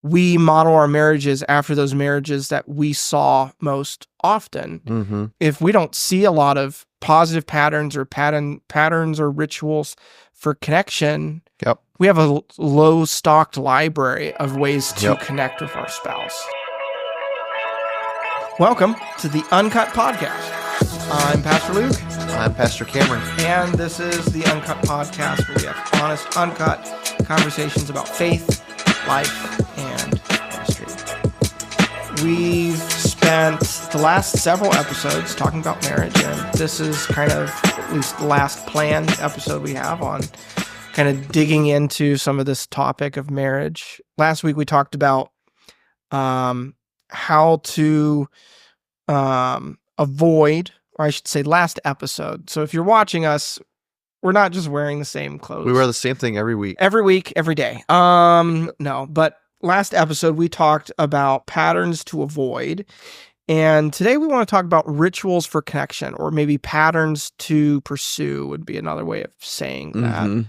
we model our marriages after those marriages that we saw most often. Mm-hmm. If we don't see a lot of positive patterns or patterns or rituals for connection, Yep. we have a low-stocked library of ways to Yep. connect with our spouse. Welcome to the Uncut podcast. I'm Pastor Luke. I'm Pastor Cameron. And this is the Uncut podcast, where we have honest, uncut conversations about faith, life, and ministry. We've spent the last several episodes talking about marriage, and this is kind of at least the last planned episode we have on kind of digging into some of this topic of marriage. Last week we talked about how to avoid, or I should say last episode. So if you're watching us, we're not just wearing the same clothes. We wear the same thing every week. Every week, every day. No, but last episode we talked about patterns to avoid. And today we want to talk about rituals for connection, or maybe patterns to pursue would be another way of saying that. Mm-hmm.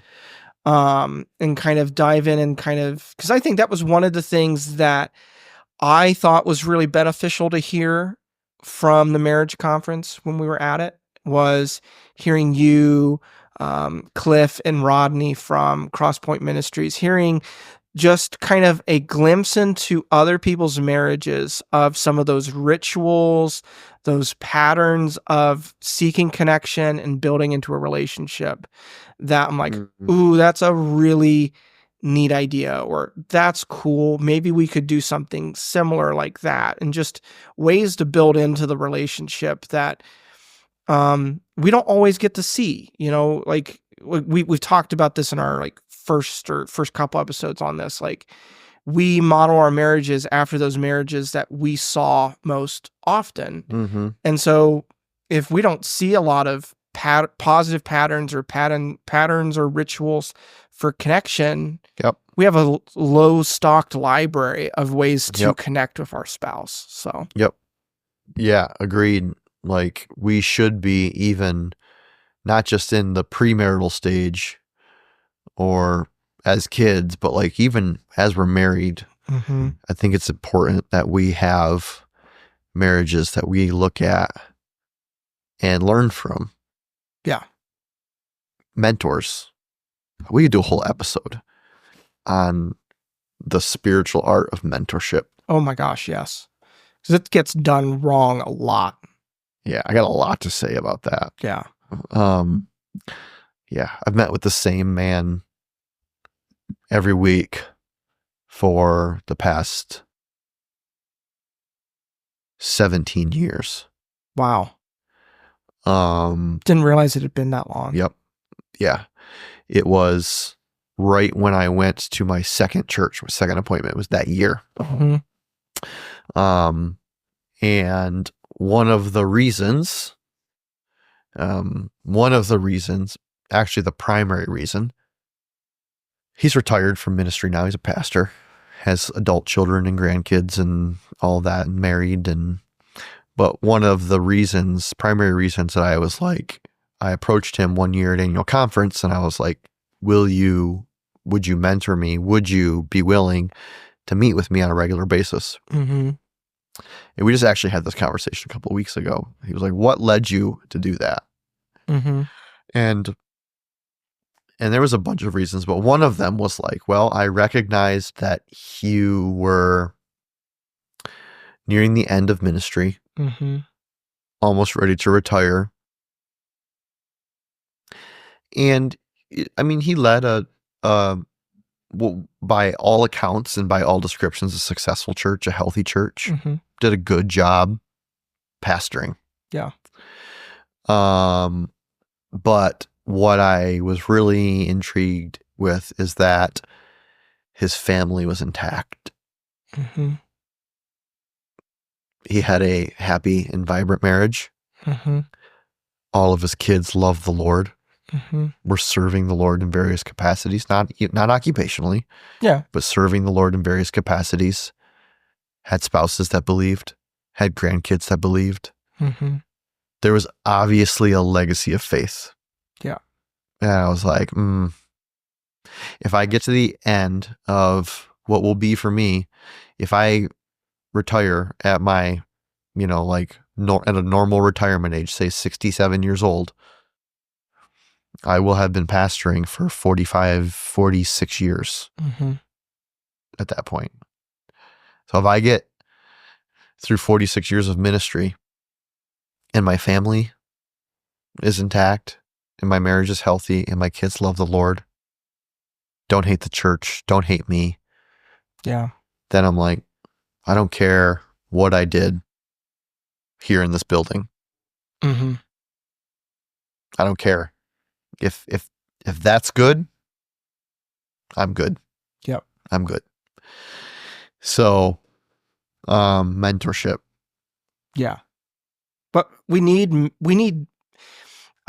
And kind of dive in and because I think that was one of the things that I thought was really beneficial to hear from the marriage conference when we were at it, was hearing you, Cliff and Rodney from Crosspoint Ministries, hearing just kind of a glimpse into other people's marriages of some of those rituals, those patterns of seeking connection and building into a relationship that I'm like, ooh, that's a really neat idea, or that's cool. Maybe we could do something similar like that, and just ways to build into the relationship that we don't always get to see. You know, like we've talked about this in our first couple episodes on this. Like, we model our marriages after those marriages that we saw most often. Mm-hmm. And so if we don't see a lot of positive patterns or patterns or rituals for connection, Yep. we have a low-stocked library of ways to Yep. connect with our spouse. So Yep. Yeah, agreed. Like, we should be, even not just in the premarital stage or as kids, but like even as we're married, I think it's important that we have marriages that we look at and learn from. Yeah. Mentors. We could do a whole episode on the spiritual art of mentorship. Oh my gosh, yes. Because it gets done wrong a lot. Yeah, I got a lot to say about that. Yeah. Yeah, I've met with the same man every week for the past 17 years. Wow. Didn't realize it had been that long. Yep. Yeah. It was right when I went to my second church. My second appointment was that year. Mm-hmm. And one of the reasons, actually the primary reason, he's retired from ministry now. He's a pastor, has adult children and grandkids and all that, and married. But one of the primary reasons that I approached him one year at annual conference, and I was like, would you mentor me? Would you be willing to meet with me on a regular basis? Mm-hmm. And we just actually had this conversation a couple of weeks ago. He was like, what led you to do that? Mm-hmm. And there was a bunch of reasons, but one of them was like, well, I recognized that you were nearing the end of ministry, almost ready to retire. And I mean, he led by all accounts and by all descriptions, a successful church, a healthy church, did a good job pastoring. Yeah. But what I was really intrigued with is that his family was intact. Mm-hmm. He had a happy and vibrant marriage. Mm-hmm. All of his kids loved the Lord. Were serving the Lord in various capacities, not occupationally, but serving the Lord in various capacities. Had spouses that believed, had grandkids that believed. There was obviously a legacy of faith. Yeah. And I was like, if I get to the end of what will be for me if I retire at my, like at a normal retirement age, say 67 years old, I will have been pastoring for 45, 46 years at that point. So if I get through 46 years of ministry and my family is intact and my marriage is healthy and my kids love the Lord, don't hate the church, don't hate me. Yeah. Then I'm like, I don't care what I did here in this building. Mm-hmm. I don't care. If that's good, I'm good. Yep. I'm good. So, mentorship. Yeah. But we need,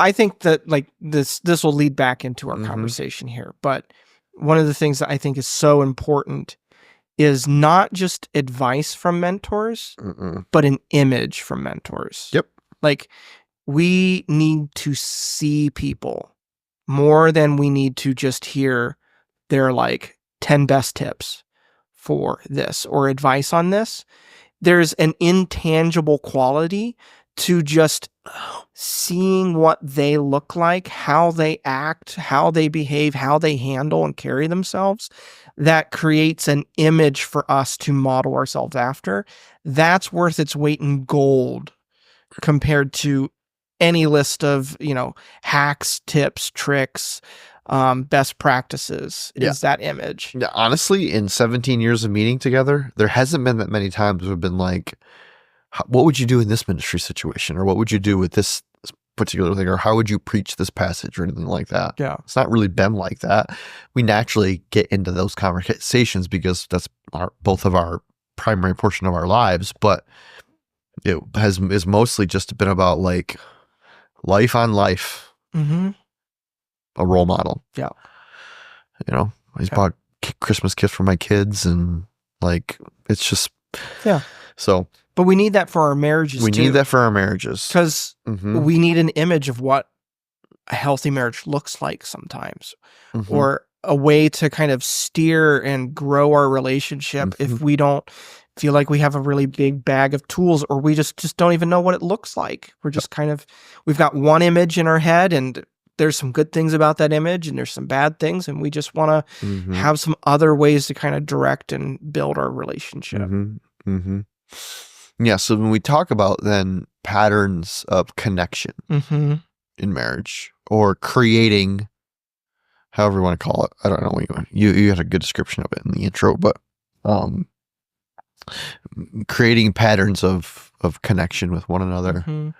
I think that like this will lead back into our conversation here. But one of the things that I think is so important is not just advice from mentors, but an image from mentors. Yep. Like we need to see people more than we need to just hear their like 10 best tips for this or advice on this. There's an intangible quality to just seeing what they look like, how they act, how they behave, how they handle and carry themselves, that creates an image for us to model ourselves after. That's worth its weight in gold compared to any list of, hacks, tips, tricks, best practices is that image. Yeah, honestly, in 17 years of meeting together, there hasn't been that many times we've been like, what would you do in this ministry situation? Or what would you do with this particular thing? Or how would you preach this passage or anything like that? Yeah. It's not really been like that. We naturally get into those conversations because that's both of our primary portion of our lives, but it is mostly just been about like life on life, a role model. Yeah. I bought Christmas gifts for my kids and like, it's just, so. But we need that for our marriages We need that for our marriages. Because we need an image of what a healthy marriage looks like sometimes, or a way to kind of steer and grow our relationship if we don't feel like we have a really big bag of tools, or we just don't even know what it looks like. We're just we've got one image in our head, and there's some good things about that image and there's some bad things, and we just want to have some other ways to kind of direct and build our relationship. Yeah, so when we talk about then patterns of connection in marriage, or creating, however you want to call it, I don't know what you had a good description of it in the intro, but creating patterns of connection with one another.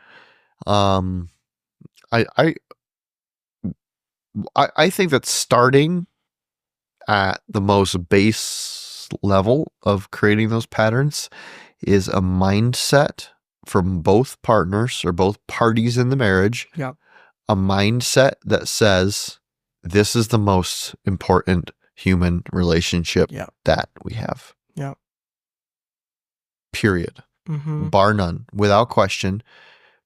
I think that starting at the most base level of creating those patterns is a mindset from both partners or both parties in the marriage. Yeah. A mindset that says, this is the most important human relationship that we have. Yeah. Period. Bar none. Without question,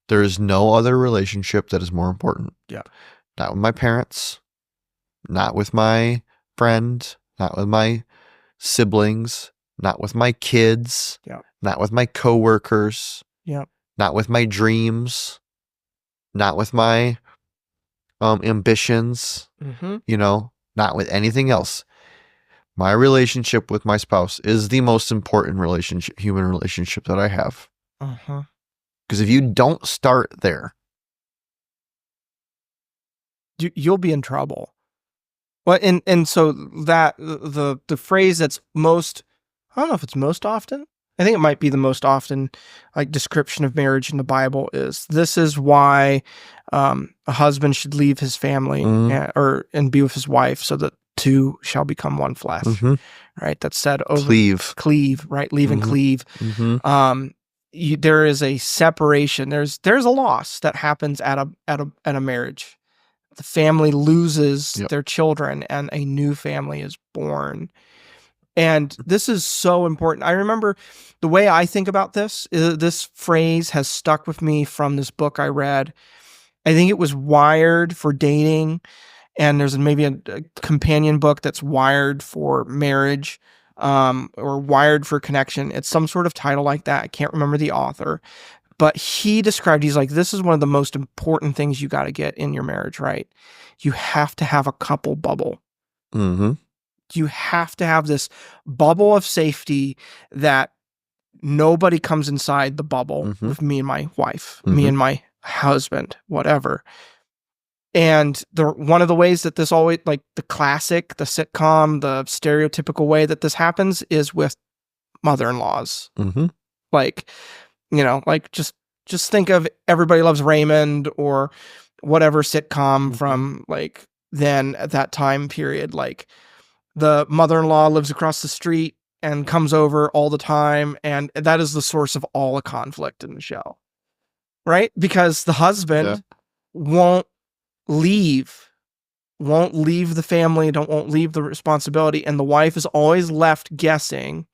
there is no other relationship that is more important. Yeah. Not with my parents, not with my friend, not with my siblings, not with my kids, not with my coworkers, not with my dreams, not with my ambitions, not with anything else. My relationship with my spouse is the most important human relationship that I have. Because if you don't start there, you'll be in trouble. Well, and so that the phrase that's most, I don't know if it's most often, I think it might be the most often like description of marriage in the Bible is, this is why a husband should leave his family and be with his wife, so that two shall become one flesh. Right? That's said over cleave, right? Leave and cleave. There is a separation. There's a loss that happens at a marriage. The family loses their children and a new family is born. And this is so important. I remember the way I think about this phrase has stuck with me from this book I read. I think it was Wired for Dating, and there's maybe a companion book that's Wired for Marriage or Wired for Connection. It's some sort of title like that. I can't remember the author, but he described, he's like, this is one of the most important things you got to get in your marriage, right? You have to have a couple bubble. Mm-hmm. You have to have this bubble of safety that nobody comes inside the bubble with me and my wife, me and my husband, whatever. And one of the ways that this always, like the classic, the sitcom, the stereotypical way that this happens is with mother-in-laws. Like, like just think of Everybody Loves Raymond or whatever sitcom from like then at that time period. Like the mother-in-law lives across the street and comes over all the time, and that is the source of all the conflict in the show, right? Because the husband won't leave the family, won't leave the responsibility, and the wife is always left guessing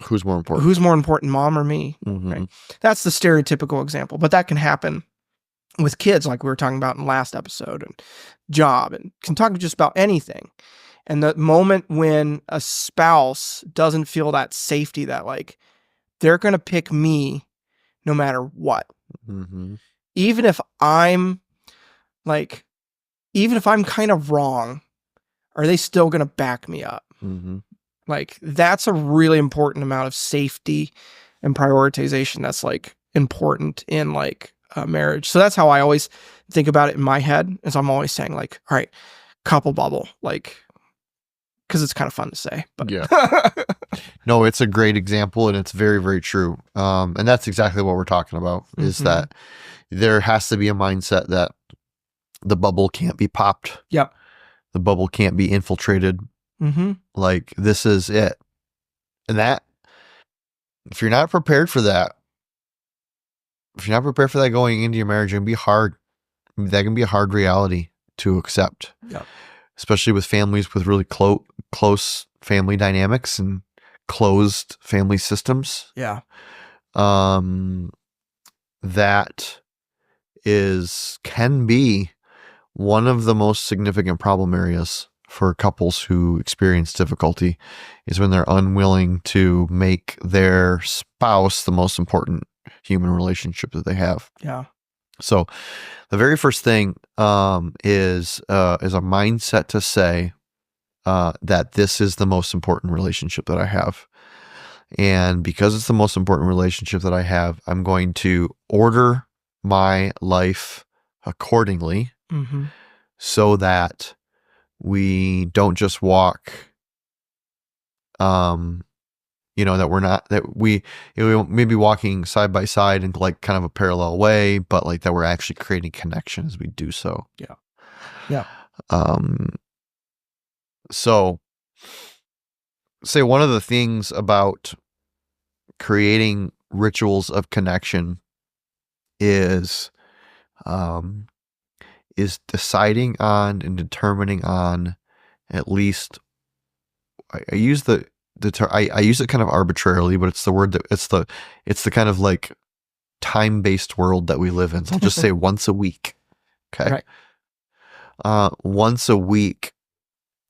who's more important, mom or me. Right? That's the stereotypical example, but that can happen with kids, like we were talking about in the last episode, and job, and can talk just about anything. And the moment when a spouse doesn't feel that safety, that like they're going to pick me no matter what, even if I'm kind of wrong, are they still going to back me up? Like that's a really important amount of safety and prioritization that's like important in like a marriage. So that's how I always think about it in my head, is I'm always saying like, all right, couple bubble, like, because it's kind of fun to say, but no, it's a great example, and it's very, very true. And that's exactly what we're talking about, is that there has to be a mindset that the bubble can't be popped. Yep. The bubble can't be infiltrated. Like, this is it. And that, if you're not prepared for that, going into your marriage, it can be hard. That can be a hard reality to accept. Yep. Especially with families with really close family dynamics and closed family systems. Yeah. That can be one of the most significant problem areas for couples who experience difficulty, is when they're unwilling to make their spouse the most important human relationship that they have. Yeah. So the very first thing is a mindset to say that this is the most important relationship that I have. And because it's the most important relationship that I have, I'm going to order my life accordingly, so that we don't just walk, that we may be walking side by side in like kind of a parallel way, but like that we're actually creating connection as we do so. Yeah. Yeah. So say one of the things about creating rituals of connection is deciding on and determining on at least, I use the term, I use it kind of arbitrarily, but it's the word that it's the kind of like time-based world that we live in. So I'll just say once a week. Okay. Right. Once a week,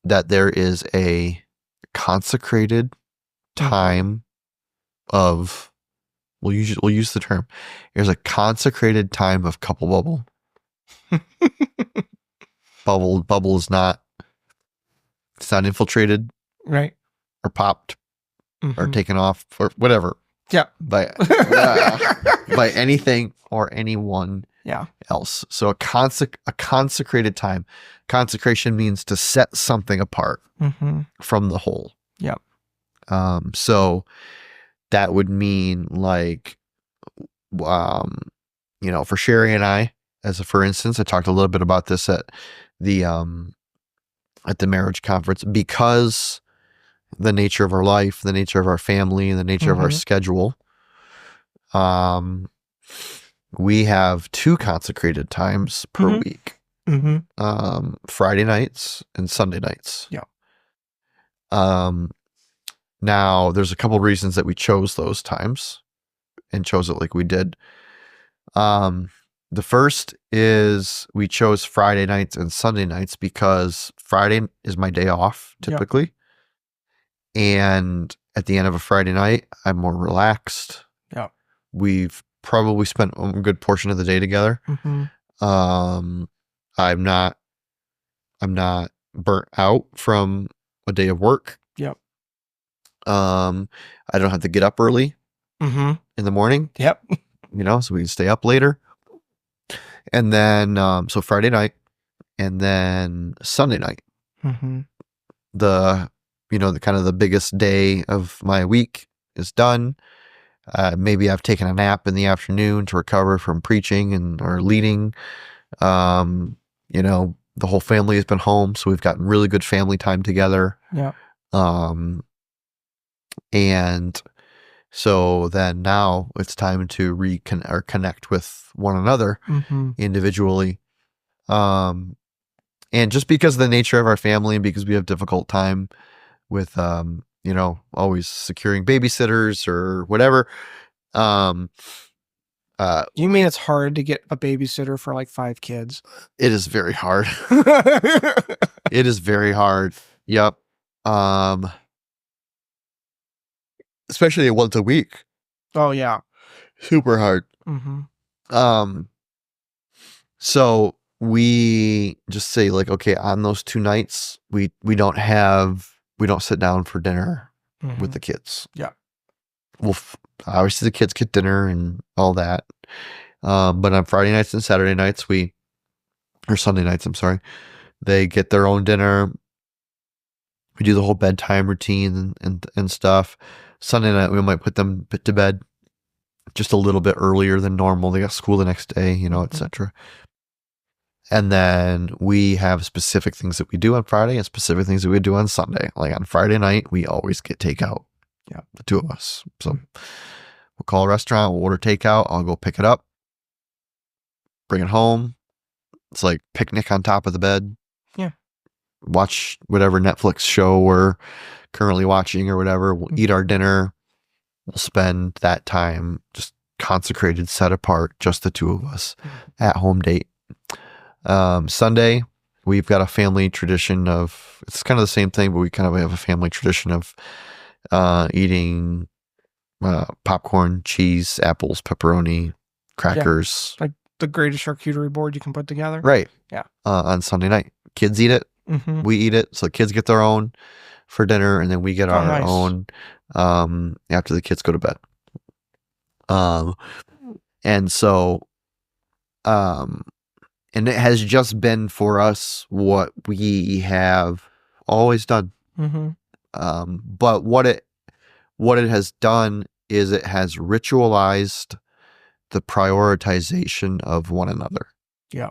that there is a consecrated time of, we'll use the term, there's a consecrated time of couple bubble. Bubble is not, it's not infiltrated, right, or popped, or taken off, or whatever. Yeah. By anything or anyone else. So a consecrated time. Consecration means to set something apart from the whole. Yeah. So that would mean like, for Sherry and I, for instance, I talked a little bit about this at the marriage conference, because the nature of our life, the nature of our family, and the nature of our schedule, we have 2 consecrated times per week. Friday nights and Sunday nights. Yeah. Now there's a couple reasons that we chose those times and chose it like we did. The first is we chose Friday nights and Sunday nights because Friday is my day off typically. And at the end of a Friday night, I'm more relaxed. Yeah. We've probably spent a good portion of the day together. I'm not burnt out from a day of work. Yep. I don't have to get up early in the morning. Yep. So we can stay up later. And then, so Friday night and then Sunday night, the kind of the biggest day of my week is done. Maybe I've taken a nap in the afternoon to recover from preaching or leading. The whole family has been home, so we've gotten really good family time together. Yeah. And so then now it's time to connect with one another individually. And just because of the nature of our family and because we have difficult time with, always securing babysitters or whatever. You mean it's hard to get a babysitter for like 5 kids? It is very hard. It is very hard. Yep. Especially once a week. Oh yeah. Super hard. So we just say like, okay, on those 2 nights, we don't sit down for dinner with the kids. Yeah. Well, obviously the kids get dinner and all that. But on Friday nights and Saturday nights, or Sunday nights, I'm sorry, they get their own dinner. We do the whole bedtime routine and stuff. Sunday night, we might put them to bed just a little bit earlier than normal. They got school the next day, etc. And then we have specific things that we do on Friday and specific things that we do on Sunday. Like on Friday night, we always get takeout. Yeah. The 2 of us. So we'll call a restaurant, we'll order takeout. I'll go pick it up, bring it home. It's like picnic on top of the bed. Yeah. Watch whatever Netflix show we're currently watching or whatever. We'll eat our dinner. We'll spend that time just consecrated, set apart, just the 2 of us at home date. Sunday, we've got a family tradition of, it's kind of the same thing, but we kind of have a family tradition of eating popcorn, cheese, apples, pepperoni, crackers. Yeah, like the greatest charcuterie board you can put together. Right. Yeah. On Sunday night. Kids eat it. We eat it. So kids get their own for dinner, and then we get our own after the kids go to bed. And so, and it has just been for us what we have always done. But what it has done is it has ritualized the prioritization of one another. Yeah.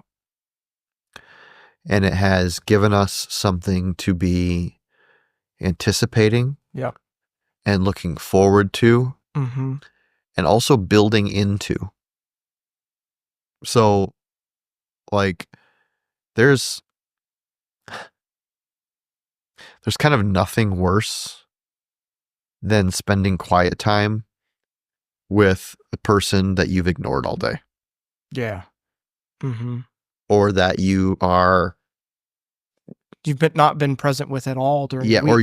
And it has given us something to be anticipating. Yeah. And looking forward to. And also building into. So, like, there's kind of nothing worse than spending quiet time with a person that you've ignored all day. Yeah. Or that you've not been present with at all during the week. or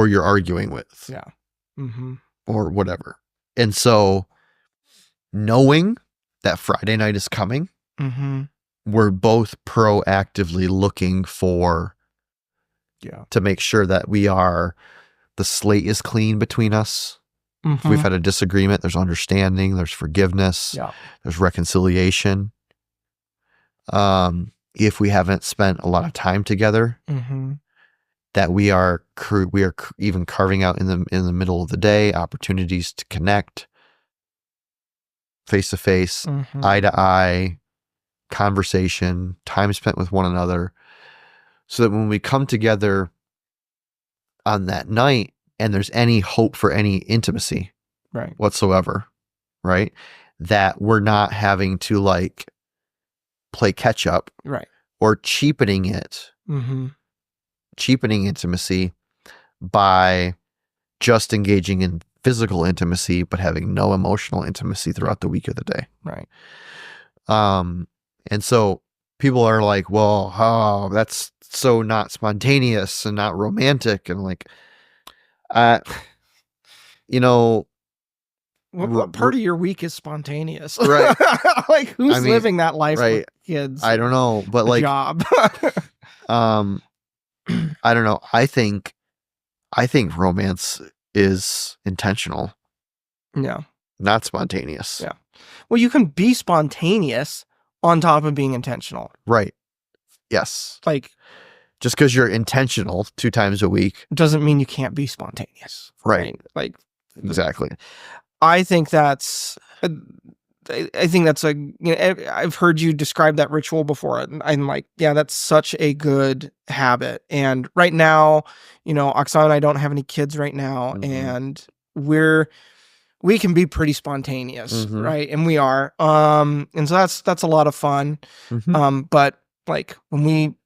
you're arguing with. Yeah. Or whatever. And so knowing that Friday night is coming, we're both proactively looking for to make sure that the slate is clean between us. If we've had a disagreement, there's understanding, there's forgiveness, there's reconciliation. If we haven't spent a lot of time together, that we are even carving out in the middle of the day opportunities to connect face to face, eye to eye, conversation, time spent with one another, so that when we come together on that night and there's any hope for any intimacy whatsoever, right? That we're not having to like play catch up or cheapening it, cheapening intimacy by just engaging in physical intimacy, but having no emotional intimacy throughout the week of the day. Right. And so people are like, well, that's so not spontaneous and not romantic. And like, You know, What part of your week is spontaneous? Right. Like, who's I mean, living that life with right. kids I don't and know, but a like, job? um, I don't know. I think romance is intentional, Yeah, not spontaneous. yeah. Well, you can be spontaneous on top of being intentional. Right. Yes. Like, Just because you're intentional 2 times a week. doesn't mean you can't be spontaneous. Right. Like, Exactly. I think that's I think that's I've heard you describe that ritual before, and I'm like, yeah, that's such a good habit. And right now, Oksana and I don't have any kids right now, Mhm. and we can be pretty spontaneous, Mhm. right? And we are. And so that's a lot of fun. Mhm. But like when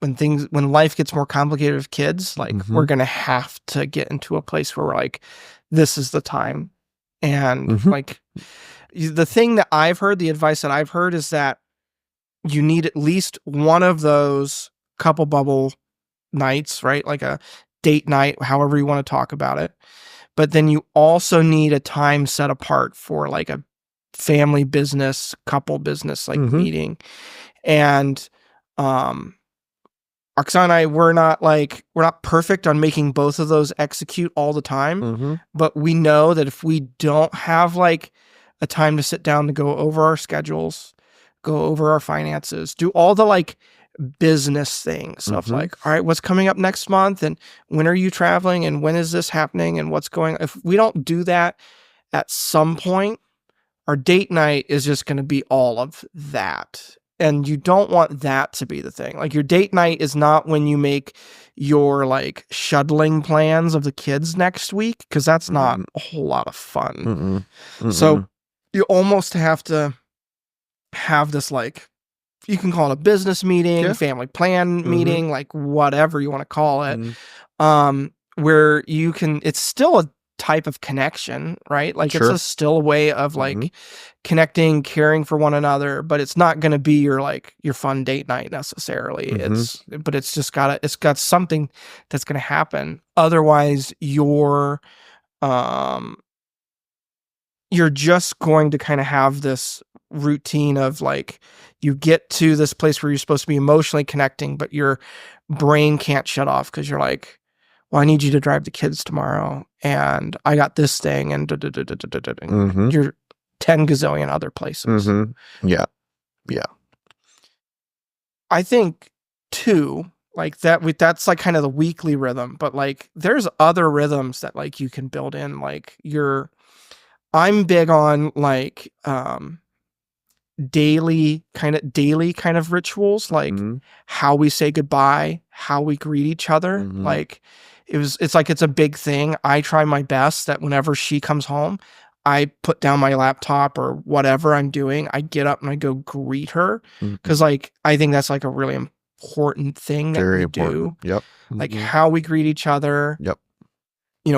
life gets more complicated with kids, like we're Mhm. gonna have to get into a place where we're like, this is the time. And Mhm. like the thing that I've heard, the advice that I've heard is that you need at least one of those couple bubble nights, right? Like a date night, however you want to talk about it. But then you also need a time set apart for like a family business, couple business like Mhm. meeting. And um Oksana and I, we're not perfect on making both of those execute all the time, Mhm. but we know that if we don't have like a time to sit down to go over our schedules, go over our finances, do all the like business things of Mhm. like, all right, what's coming up next month and when are you traveling and when is this happening and what's going, if we don't do that at some point, our date night is just going to be all of that. And you don't want that to be the thing. Like your date night is not when you make your like shuttling plans of the kids next week, because that's not Mm-mm. a whole lot of fun. Mm-mm. So Mm-mm. you almost have to have this like, you can call it a business meeting, Yeah. family plan Mhm. meeting, like whatever you want to call it, Mhm. where you can, it's still a type of connection, right? Like it's Sure. still a way of Mhm. like connecting, caring for one another, but it's not going to be your fun date night necessarily. Mhm. But it's got something that's going to happen. Otherwise, um, you're just going to kind of have this routine of like, you get to this place where you're supposed to be emotionally connecting, but your brain can't shut off because you're like, well, I need you to drive the kids tomorrow and I got this thing and Mhm. you're 10 gazillion other places. Mhm. Yeah. Yeah. I think too, like that's like kind of the weekly rhythm, but like there's other rhythms that like you can build in. Like I'm big on like daily kind of rituals, like Mhm. how we say goodbye, how we greet each other. Mhm. Like it's like it's a big thing. I try my best that whenever she comes home, I put down my laptop or whatever I'm doing, I get up and I go greet her, Mhm. cuz like I think that's like a really important thing that Very we important. do. Yep. Like Mhm. how we greet each other, Yep.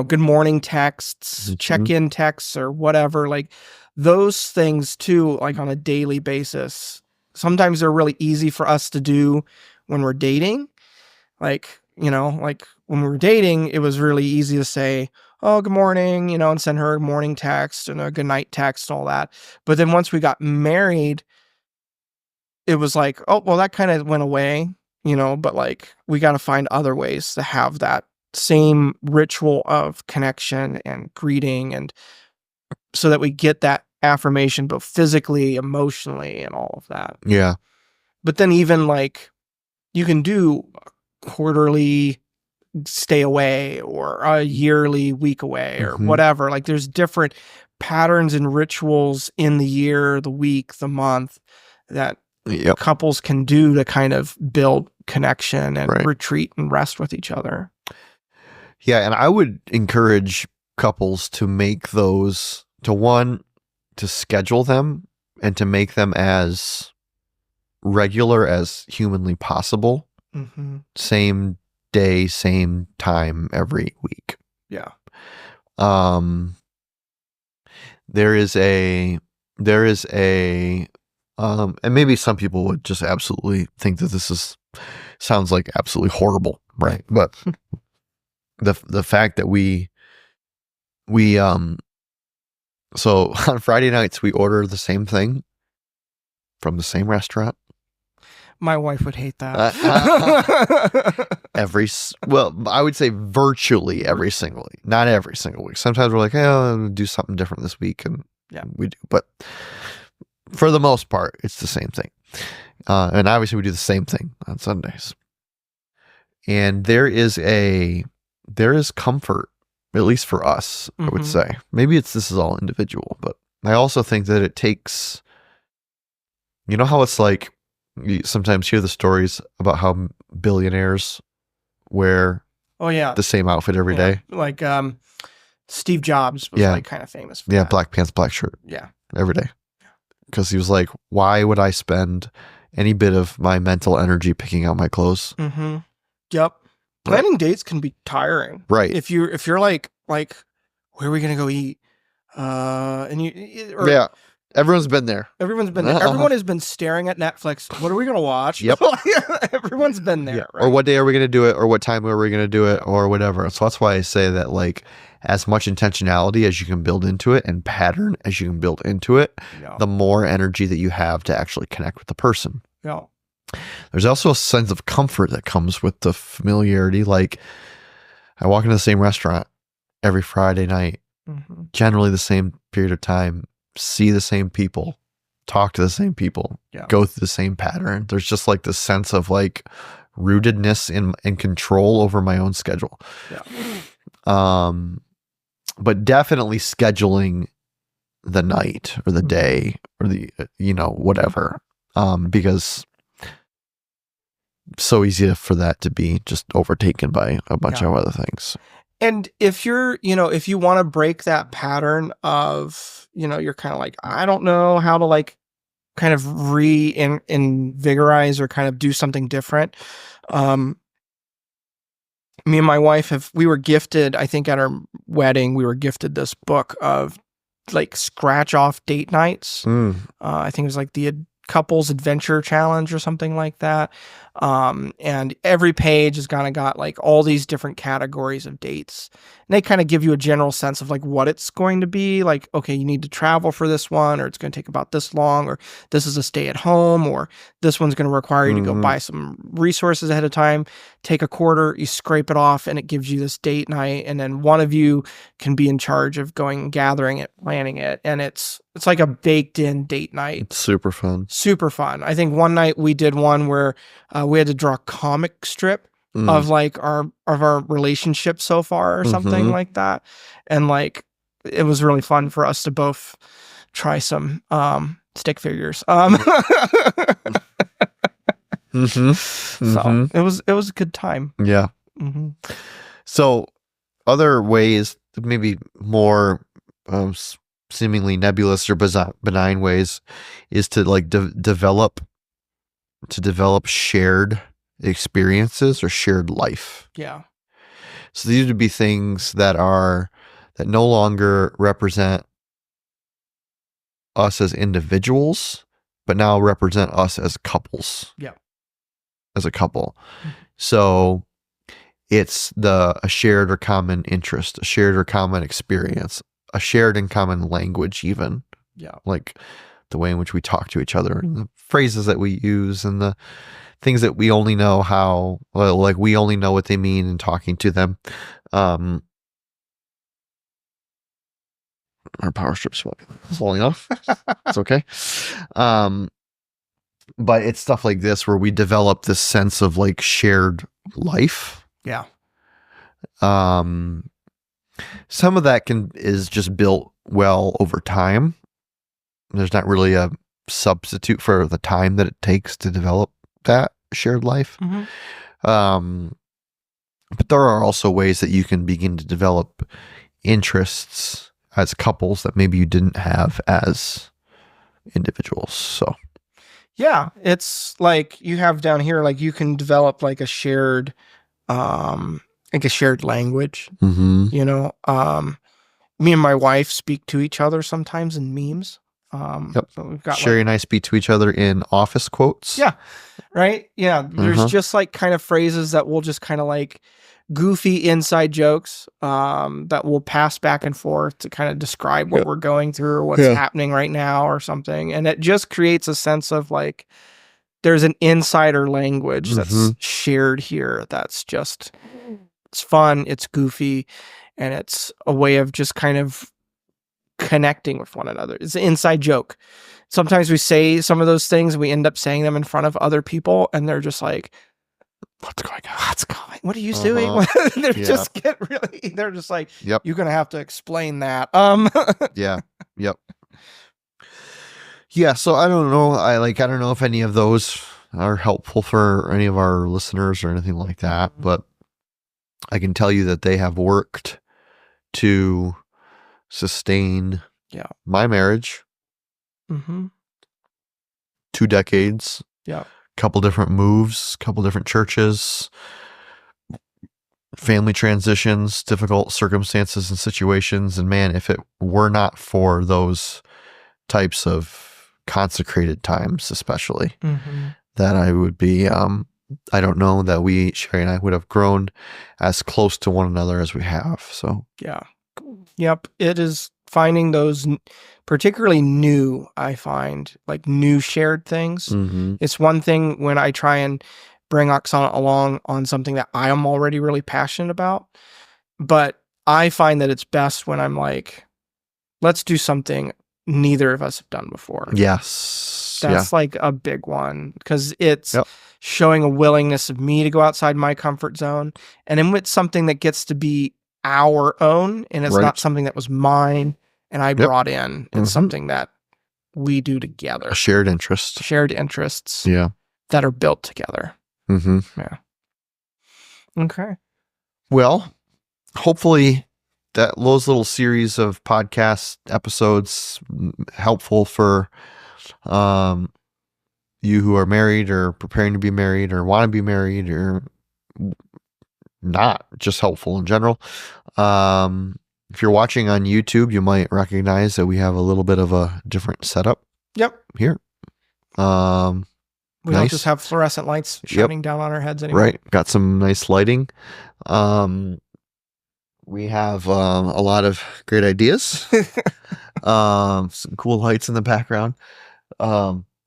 good morning texts, Mhm. check-in texts or whatever, like those things too, like on a daily basis. Sometimes they're really easy for us to do when we're dating. Like when we were dating, it was really easy to say, "Oh, good morning," and send her a morning text and a good night text and all that. But then once we got married, it was like, "Oh, well, that kind of went away," but like we got to find other ways to have that same ritual of connection and greeting, and so that we get that affirmation both physically, emotionally, and all of that. Yeah. But then even like you can do quarterly stay away or a yearly week away or Mhm. whatever. Like there's different patterns and rituals in the year, the week, the month that Yep. couples can do to kind of build connection and Right. retreat and rest with each other. Yeah, and I would encourage couples to make those to schedule them and to make them as regular as humanly possible. Mm-hmm. Same day, same time every week. Yeah. Um there is a and maybe some people would just absolutely think that sounds like absolutely horrible, right? But the fact that we we so on Friday nights we order the same thing from the same restaurant. My wife would hate that. Well, I would say virtually every single week. Not every single week. Sometimes we're like, hey, I'll do something different this week, and Yeah. we do. But for the most part, it's the same thing. And obviously, we do the same thing on Sundays. And there is comfort, at least for us, I would say. Maybe this is all individual, but I also think that it takes, you know how it's like, you sometimes hear the stories about how billionaires wear the same outfit every day. Like Steve Jobs was like kind of famous for that. Black pants, black shirt. Yeah. Every day. Because he was like, why would I spend any bit of my mental energy picking out my clothes? Mm-hmm. Yep. Planning dates can be tiring. Right. If you're like, where are we gonna go eat? Everyone's been there. Everyone's been there. Everyone has been staring at Netflix. What are we gonna watch? Yep. Everyone's been there. Yeah. Right? Or what day are we gonna do it? Or what time are we gonna do it? Or whatever. So that's why I say that, like, as much intentionality as you can build into it and pattern as you can build into it, the more energy that you have to actually connect with the person. Yeah. There's also a sense of comfort that comes with the familiarity. Like, I walk into the same restaurant every Friday night, generally the same period of time, see the same people, talk to the same people, go through the same pattern. There's just like this sense of like rootedness in control over my own schedule. Yeah. But definitely scheduling the night or the day or the, whatever. Because so easy for that to be just overtaken by a bunch of other things. And if if you want to break that pattern of, you're kind of like, I don't know how to like kind of reinvigorize or kind of do something different. Me and my wife we were gifted, I think at our wedding, we were gifted this book of like scratch off date nights. I think it was like the couples adventure challenge or something like that. And every page has kind of got like all these different categories of dates. And they kind of give you a general sense of like what it's going to be. Like, okay, you need to travel for this one, or it's going to take about this long, or this is a stay at home, or this one's going to require you to go buy some resources ahead of time, take a quarter, you scrape it off, and it gives you this date night. And then one of you can be in charge of going, gathering it, planning it. And it's like a baked in date night. It's super fun. Super fun. I think one night we did one where we had to draw a comic strip of like our relationship so far or something like that. And like, it was really fun for us to both try some stick figures. So it was a good time. Yeah. So other ways, maybe more seemingly nebulous or benign ways, is to like develop shared experiences or shared life. Yeah. So these would be things that no longer represent us as individuals, but now represent us as couples. Yeah. As a couple. So it's a shared or common interest, a shared or common experience, a shared and common language even. Yeah. Like the way in which we talk to each other and the phrases that we use and the things that we only know we only know what they mean in talking to them. Our power strip's falling off. It's okay. But it's stuff like this where we develop this sense of like shared life. Yeah. Some of that is just built well over time. There's not really a substitute for the time that it takes to develop that shared life. But there are also ways that you can begin to develop interests as couples that maybe you didn't have as individuals. So yeah, it's like you have down here, like you can develop like a shared language. Me and my wife speak to each other sometimes in memes. So we've got Sherry and I speak to each other in office quotes. Yeah. Right. Yeah. There's just like kind of phrases that we'll just kind of like goofy inside jokes that we'll pass back and forth to kind of describe what we're going through or what's happening right now or something. And it just creates a sense of like there's an insider language that's shared here that's just, it's fun, it's goofy, and it's a way of just kind of connecting with one another. It's an inside joke. Sometimes we say some of those things, we end up saying them in front of other people, and they're just like, what's going on? What's going? What are you doing? They're just they're just like, yep, you're gonna have to explain that. Yeah. Yep. Yeah. So I don't know. I don't know if any of those are helpful for any of our listeners or anything like that, but I can tell you that they have worked to sustain my marriage. 2 decades. Yeah. Couple different moves, couple different churches, family transitions, difficult circumstances and situations. And man, if it were not for those types of consecrated times, especially, that I would be, I don't know that Sherry and I would have grown as close to one another as we have. So, yeah. Yep. It is finding those particularly new, I find, like new shared things. It's one thing when I try and bring Oksana along on something that I am already really passionate about, but I find that it's best when I'm like, let's do something neither of us have done before. Yes. That's like a big one because it's showing a willingness of me to go outside my comfort zone, and then with something that gets to be our own, and it's not something that was mine and I brought in. It's something that we do together. A shared interest. Shared interests. Yeah. That are built together. Yeah. Okay. Well, hopefully those little series of podcast episodes helpful for you who are married or preparing to be married or want to be married or not, just helpful in general. If you're watching on YouTube, you might recognize that we have a little bit of a different setup. Yep. Here. We don't just have fluorescent lights shining down on our heads anymore. Right. Got some nice lighting. We have a lot of great ideas. Some cool lights in the background.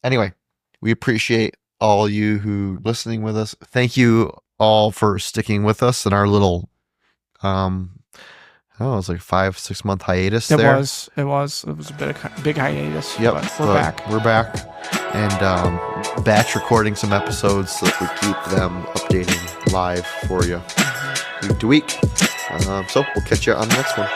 Anyway, we appreciate all you who listening with us. Thank you all for sticking with us in our little it was like 5-6 month hiatus. It was a big hiatus. Yep. But we're back. We're back and batch recording some episodes so that we keep them updating live for you week to week. So we'll catch you on the next one.